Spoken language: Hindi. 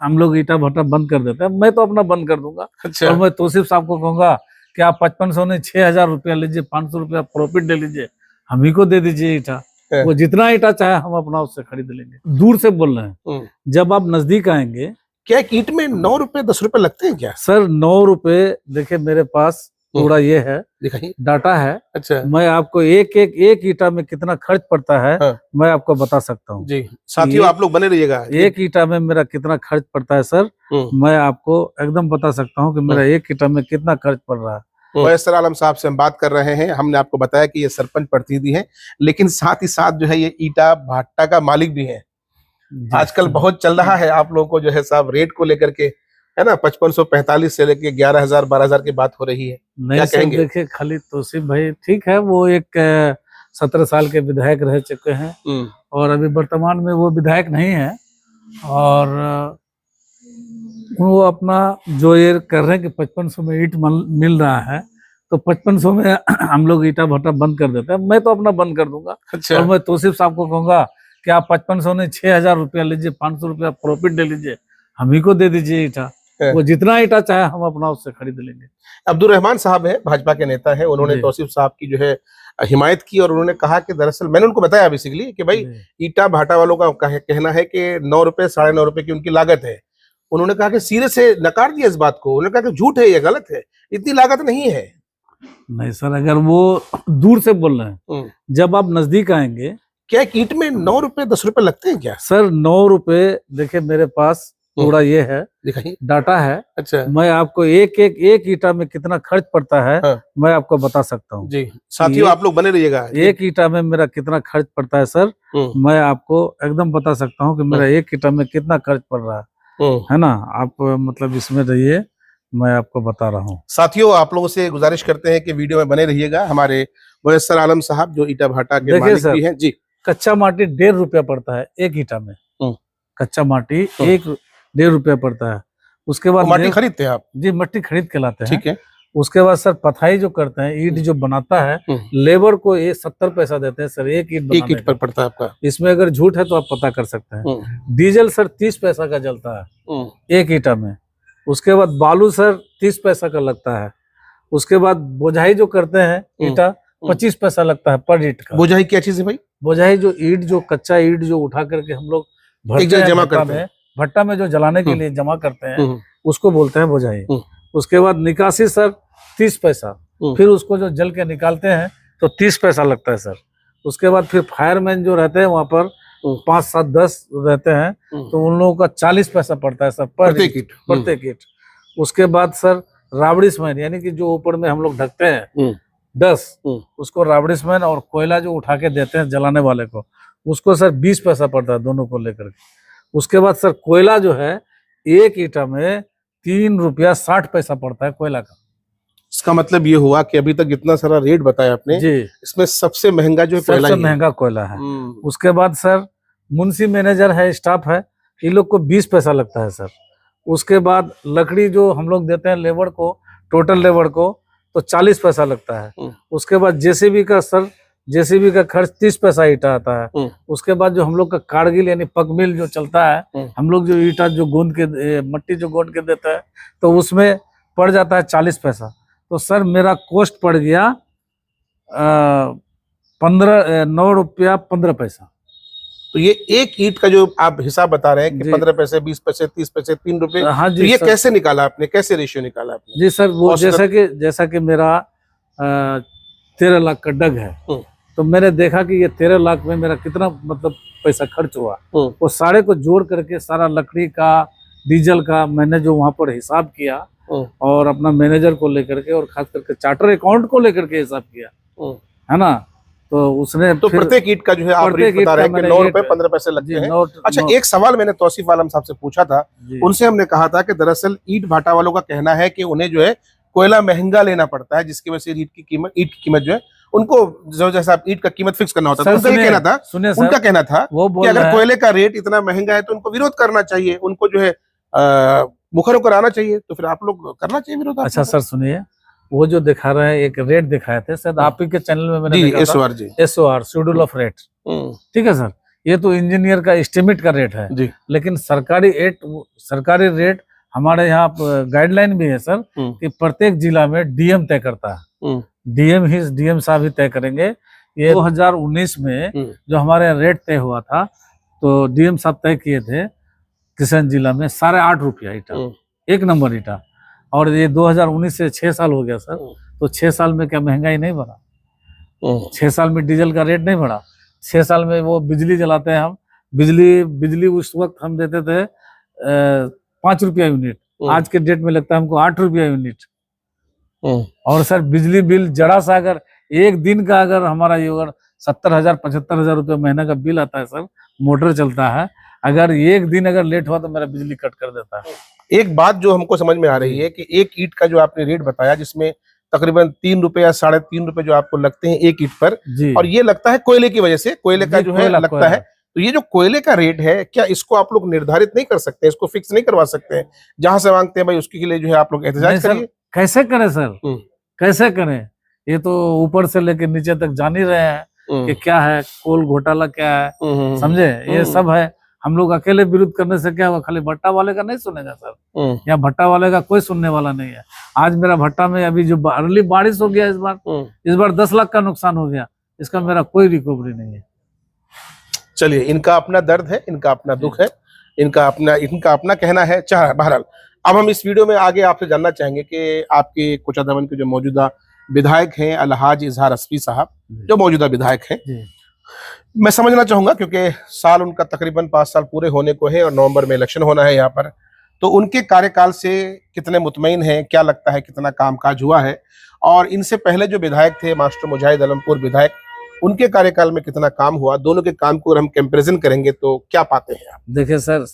हम लोग ईटा भट्टा बंद कर देते हैं, मैं तो अपना बंद कर दूंगा। अच्छा। और मैं तौसीफ साहब को कहूंगा कि आप 5500 नहीं 6000 रुपया लीजिए, 500 रुपया प्रॉफिट ले लीजिए, हम ही को दे दीजिए ईटा। वो जितना ईटा चाहे हम अपना उससे खरीद लेंगे। दूर से बोल रहे हैं, जब आप नजदीक आएंगे। क्या एक ईंट में 9 रुपए 10 रुपए लगते हैं क्या? सर 9 रुपए, देखिए मेरे पास थोड़ा ये है, दिखाइए डाटा है। अच्छा। मैं आपको एक ईटा में कितना खर्च पड़ता है, हाँ। मैं आपको बता सकता हूँ जी। साथियों आप लोग बने रहिएगा। एक ईटा में मेरा कितना खर्च पड़ता है सर, मैं आपको एकदम बता सकता हूँ कि मेरा एक ईटा में कितना खर्च पड़ रहा है। मुयस्सर आलम साहब से हम बात कर रहे हैं। हमने आपको बताया कि ये सरपंच प्रतिनिधि हैं, लेकिन साथ ही साथ जो है ये ईटा भाट्टा का मालिक भी है। आजकल बहुत चल रहा है आप लोगों को जो है साहब रेट को लेकर के, है ना, 5545 से लेके 11000 12000 की बात हो रही है। क्या कहेंगे? देखिए खाली तौसीफ भाई ठीक है, वो एक 17 साल के विधायक रह चुके हैं और अभी वर्तमान में वो विधायक नहीं है, और वो अपना जो ये कर रहे हैं कि 5500 में ईट मिल रहा है, तो 5500 में हम लोग ईटा भट्टा बंद कर देते हैं, मैं तो अपना बंद कर दूंगा। अच्छा। और मैं तौसीफ साहब को कहूंगा कि आप 5500 नहीं 6000 रुपया लीजिए, 500 रुपया प्रॉफिट ले लीजिए, हम ही को दे दीजिए ईटा। वो जितना ईटा चाहे हम अपना उससे खरीद लेंगे। अब्दुल रहमान साहब है, भाजपा के नेता है, उन्होंने तौसीफ साहब की जो है हिमायत की और उन्होंने कहा कि दरअसल मैंने उनको बताया बेसिकली कि भाई ईटा भाटा वालों का कहना है कि 9 रुपए 9.5 रुपए की उनकी लागत है। उन्होंने कहा कि सिरे से नकार दिया इस बात को, उन्होंने कहा कि झूठ है, ये गलत है, इतनी लागत नहीं है। नहीं सर, अगर वो दूर से बोल रहे हैं, जब आप नजदीक आएंगे। क्या एक ईंट में 9 रुपए 10 रुपए लगते हैं क्या? सर 9 रुपए, देखिए मेरे पास थोड़ा ये है, दिखाइए डाटा है। अच्छा। मैं आपको एक ईटा में कितना खर्च पड़ता है, हाँ। मैं आपको बता सकता हूँ। जी। साथियों आप लोग बने रहिएगा। एक ईटा में मेरा कितना खर्च पड़ता है सर, मैं आपको एकदम बता सकता हूँ कि मेरा एक ईटा में कितना खर्च पड़ रहा है ना। आप मतलब इसमें रहिए, मैं आपको बता रहा हूँ। साथियों आप लोगों से गुजारिश करते हैं कि वीडियो में बने रहिएगा। हमारे मुयस्सर आलम साहब जो ईटा भाटा के मालिक भी हैं। जी। कच्चा माटी 1.5 रुपया पड़ता है एक ईटा में। कच्चा माटी 1.5 रुपया पड़ता है। उसके बाद माटी खरीदते हैं आप? जी, मट्टी खरीद के लाते हैं। ठीक है। उसके बाद सर पथाई जो करते हैं, ईट जो बनाता है, लेबर को ये 70 पैसा देते हैं सर, एक ईट पर पड़ता है आपका। इसमें अगर झूठ है तो आप पता कर सकते हैं। डीजल सर 30 पैसा का जलता है एक ईटा में। उसके बाद बालू सर 30 पैसा का लगता है। उसके बाद बोझाई जो करते हैं ईटा 25 पैसा लगता है पर ईट का। बोझाई क्या चीज है भाई? बोझाई जो ईट, जो कच्चा ईट जो उठा करके हम लोग जमा करते हैं, भट्टा में जो जलाने के लिए जमा करते हैं, उसको बोलते हैं बोझाई। उसके बाद निकासी सर 30 पैसा, फिर उसको जो जल के निकालते हैं तो 30 पैसा लगता है सर। उसके बाद फिर फायरमैन जो रहते हैं वहां पर 5 7 10 रहते हैं, तो उन लोगों का 40 पैसा पड़ता है सर प्रत्येक ईट। उसके बाद सर राबड़ीसमैन, यानी कि जो ऊपर में हम लोग ढकते हैं 10, उसको राबड़ीसमैन, और कोयला जो उठा के देते हैं जलाने वाले को, उसको सर 20 पैसा पड़ता है दोनों को लेकर के। उसके बाद सर कोयला जो है एक ईटा में 3 रुपया 60 पैसा पड़ता है कोयला का। इसका मतलब ये हुआ कि अभी तक इतना सारा रेट बताया आपने जी, इसमें सबसे महंगा जो कोयला, सबसे महंगा कोयला है। उसके बाद सर मुंशी मैनेजर है, स्टाफ है, इन लोग को 20 पैसा लगता है सर। उसके बाद लकड़ी जो हम लोग देते हैं लेबर को, टोटल लेबर को, तो 40 पैसा लगता है। उसके बाद जेसीबी का सर, जेसीबी का खर्च 30 पैसा ईटा आता है। उसके बाद जो हम लोग का कारगिल यानी पग मिल जो चलता है, हम लोग जो ईटा जो गूंद के मट्टी जो गोंद के देता है, तो उसमें पड़ जाता है 40 पैसा। तो सर मेरा कॉस्ट पड़ गया 9 रुपया 15 पैसा। तो ये एक ईट का जो आप हिसाब बता रहे हैं कि 15 पैसे 20 पैसे 30 पैसे 3 रुपए, हाँ जी, तो ये कैसे निकाला आपने, कैसे रेशियो निकाला आपने? जी सर, वो जैसा कि मेरा 13 लाख का डग है, तो मैंने देखा कि ये 13 लाख में मेरा कितना मतलब पैसा खर्च हुआ, वो सारे को जोड़ करके सारा लकड़ी का, डीजल का मैंने जो वहां पर हिसाब किया, और अपना मैनेजर को लेकर के और खास करके चार्टर अकाउंट को लेकर के हिसाब किया, है ना। तो उसने तो प्रत्येक ईट का जो है आप रेट बता रहे हैं कि 9 रुपए 15 पैसे लगते हैं। अच्छा, एक सवाल मैंने तौसीफ आलम साहब से पूछा था, उनसे हमने कहा था कि दरअसल ईट भाटा वालों का कहना है कि उन्हें जो है कोयला महंगा लेना पड़ता है, जिसकी वजह से ईट की कीमत जो है उनको जो जैसा ईट का कीमत फिक्स करना होता है। उनका कहना था, उनका कहना था कि अगर कोयले का रेट इतना महंगा है तो उनको विरोध करना चाहिए, उनको जो है मुखर होकर आना चाहिए, तो फिर आप लोग करना चाहिए विरोध। अच्छा सर सुनिए, वो जो दिखा रहे हैं, एक रेट दिखाए थे शायद आप ही के चैनल में मैंने देखा था, SOR शेड्यूल ऑफ रेट, ठीक है सर। ये तो इंजीनियर का एस्टिमेट का रेट है जी। लेकिन सरकारी रेट हमारे यहाँ गाइडलाइन भी है सर कि प्रत्येक जिला में डीएम तय करता है। डीएम साहब ही तय करेंगे। ये 2019 में जो हमारे रेट तय हुआ था तो डीएम साहब तय किए थे किशन जिला में 8.5 रुपया ईटा, 1 नंबर ईटा। और ये 2019 से 6 साल हो गया सर, तो 6 साल में क्या महंगाई नहीं बढ़ा? 6 साल में डीजल का रेट नहीं बढ़ा? 6 साल में वो बिजली जलाते हैं हम, बिजली उस वक्त हम देते थे 5 रुपया यूनिट, आज के डेट में लगता है हमको 8 रुपया यूनिट। और सर बिजली बिल जरा सा अगर एक दिन का अगर हमारा ये अगर 70,000 75,000 रुपये महीना का बिल आता है सर, मोटर चलता है, अगर एक दिन अगर लेट हुआ तो मेरा बिजली कट कर देता है। एक बात जो हमको समझ में आ रही है कि एक ईंट का जो आपने रेट बताया जिसमें तकरीबन 3 रुपए या 3.5 रुपए जो आपको लगते हैं एक ईंट पर, और ये लगता है कोयले की वजह से, कोयले का जो है लगता है। तो ये जो कोयले का रेट है, क्या इसको आप लोग निर्धारित नहीं कर सकते, इसको फिक्स नहीं करवा सकते हैं? जहां से मांगते हैं भाई उसके लिए जो है आप लोग एहतजाज करिए। कैसे करें सर, कैसे करें? ये तो ऊपर से लेकर नीचे तक जान ही रहे हैं कि क्या है कोल घोटाला, क्या है, समझे? ये सब है। हम लोग अकेले विरोध करने से क्या होगा? खाली भट्टा वाले का नहीं सुनेगा सर, या भट्टा वाले का कोई सुनने वाला नहीं है। आज मेरा भट्टा में अभी जो अर्ली बारिश हो गया इस बार 10 लाख का नुकसान हो गया, इसका मेरा कोई रिकवरी नहीं है। चलिए, इनका अपना दर्द है, इनका अपना दुख है, इनका अपना कहना है। चाहे बहरहाल अब हम इस वीडियो में आगे आपसे जानना चाहेंगे कि आपके कोचाधामन के जो मौजूदा विधायक हैं अलहाज इजहार अस्फी साहब, जो मौजूदा विधायक हैं, मैं समझना चाहूंगा क्योंकि साल उनका तकरीबन 5 साल पूरे होने को है और नवंबर में इलेक्शन होना है यहाँ पर, तो उनके कार्यकाल से कितने मुतमईन हैं, क्या लगता है कितना कामकाज हुआ है, और इनसे पहले जो विधायक थे मास्टर मुजाहिद आलमपुर विधायक, उनके कार्यकाल में कितना काम हुआ, दोनों के काम को अगर हम कंपैरिजन करेंगे तो क्या पाते हैं आप? देखिए सर,